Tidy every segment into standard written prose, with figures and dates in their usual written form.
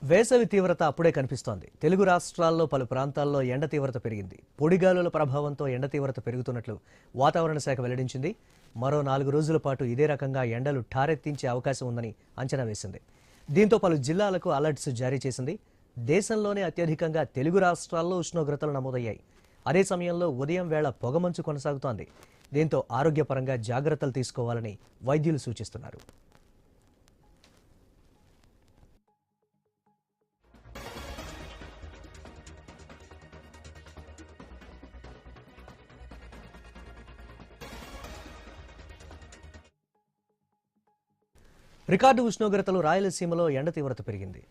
వేసవి తీవ్రత అప్పుడే కనిపిస్తోంది. తెలుగు రాష్ట్రాల్లో పలు ప్రాంతాల్లో ఎండ తీవ్రత పెరిగింది. పొడిగాలుల ప్రభావంతో ఎండ తీవ్రత పెరుగుతున్నట్లు వాతావరణ శాఖ వెల్లడించింది. మరో 4 రోజుల పాటు ఇదే రకంగా ఎండలు ఠారెత్తించే అవకాశం ఉందని అంచనా వేసింది. దీంతో పలు జిల్లాలకు అలర్ట్స్ జారీ చేసింది. దేశంలోనే అత్యధికంగా తెలుగు రాష్ట్రాల్లో ఉష్ణోగ్రతలు నమోదయ్యాయి. అదే సమయంలో ఉదయం వేళ పొగమంచు కొనసాగుతోంది. దీంతో ఆరోగ్యపరంగా జాగ్రత్తలు తీసుకోవాలని వైద్యులు సూచిస్తున్నారు. రికార్డు ఉష్ణోగ్రతలు రాయలసీమలో ఎండ తీవ్రత పెరిగింది.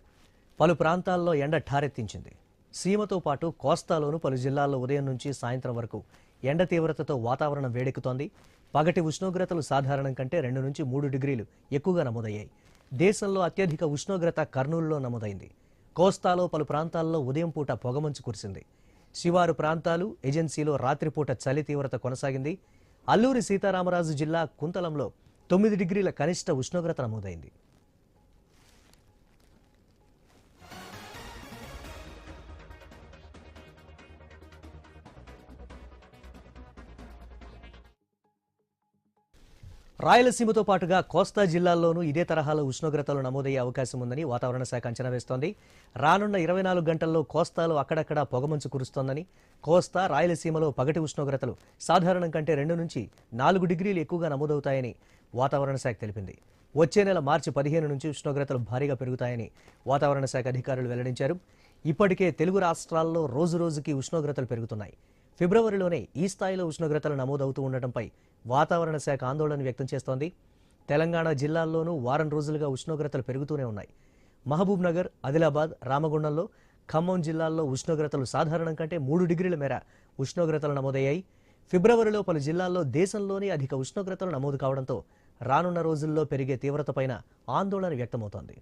పలు ప్రాంతాల్లో ఎండ ఠారెత్తించింది. సీమతో పాటు కోస్తాలోను పలు జిల్లాల్లో ఉదయం నుంచి సాయంత్రం వరకు ఎండ తీవ్రతతో వాతావరణం వేడెక్కుతోంది. పగటి ఉష్ణోగ్రతలు సాధారణం కంటే 2 నుంచి 3 డిగ్రీలు ఎక్కువగా నమోదయ్యాయి. దేశంలో అత్యధిక ఉష్ణోగ్రత కర్నూలులో నమోదైంది. కోస్తాలో పలు ప్రాంతాల్లో ఉదయం పూట పొగమంచు కురిసింది. శివారు ప్రాంతాలు, ఏజెన్సీలో రాత్రిపూట చలి తీవ్రత కొనసాగింది. అల్లూరి సీతారామరాజు జిల్లా కుంతలంలో 9 డిగ్రీల కనిష్ట ఉష్ణోగ్రత నమోదైంది. రాయలసీమతో పాటుగా కోస్తా జిల్లాల్లోనూ ఇదే తరహాలో ఉష్ణోగ్రతలు నమోదయ్యే అవకాశం ఉందని వాతావరణ శాఖ అంచనా వేస్తోంది. రానున్న 24 గంటల్లో కోస్తాలో అక్కడక్కడా పొగమంచు కురుస్తోందని, కోస్తా, రాయలసీమలో పగటి ఉష్ణోగ్రతలు సాధారణం కంటే 2 నుంచి 4 డిగ్రీలు ఎక్కువగా నమోదవుతాయని వాతావరణ శాఖ తెలిపింది. వచ్చే నెల మార్చి 15 నుంచి ఉష్ణోగ్రతలు భారీగా పెరుగుతాయని వాతావరణ శాఖ అధికారులు వెల్లడించారు. ఇప్పటికే తెలుగు రాష్ట్రాల్లో రోజురోజుకి ఉష్ణోగ్రతలు పెరుగుతున్నాయి. ఫిబ్రవరిలోనే ఈ స్థాయిలో ఉష్ణోగ్రతలు నమోదవుతూ ఉండటంపై వాతావరణ శాఖ ఆందోళన వ్యక్తం చేస్తోంది. తెలంగాణ జిల్లాల్లోనూ వారం రోజులుగా ఉష్ణోగ్రతలు పెరుగుతూనే ఉన్నాయి. మహబూబ్ నగర్, ఆదిలాబాద్, రామగుండంలో, ఖమ్మం జిల్లాల్లో ఉష్ణోగ్రతలు సాధారణం కంటే 3 డిగ్రీల మేర ఉష్ణోగ్రతలు నమోదయ్యాయి. ఫిబ్రవరిలో పలు జిల్లాల్లో దేశంలోనే అధిక ఉష్ణోగ్రతలు నమోదు కావడంతో రానున్న రోజుల్లో పెరిగే తీవ్రతపైన ఆందోళన వ్యక్తమవుతోంది.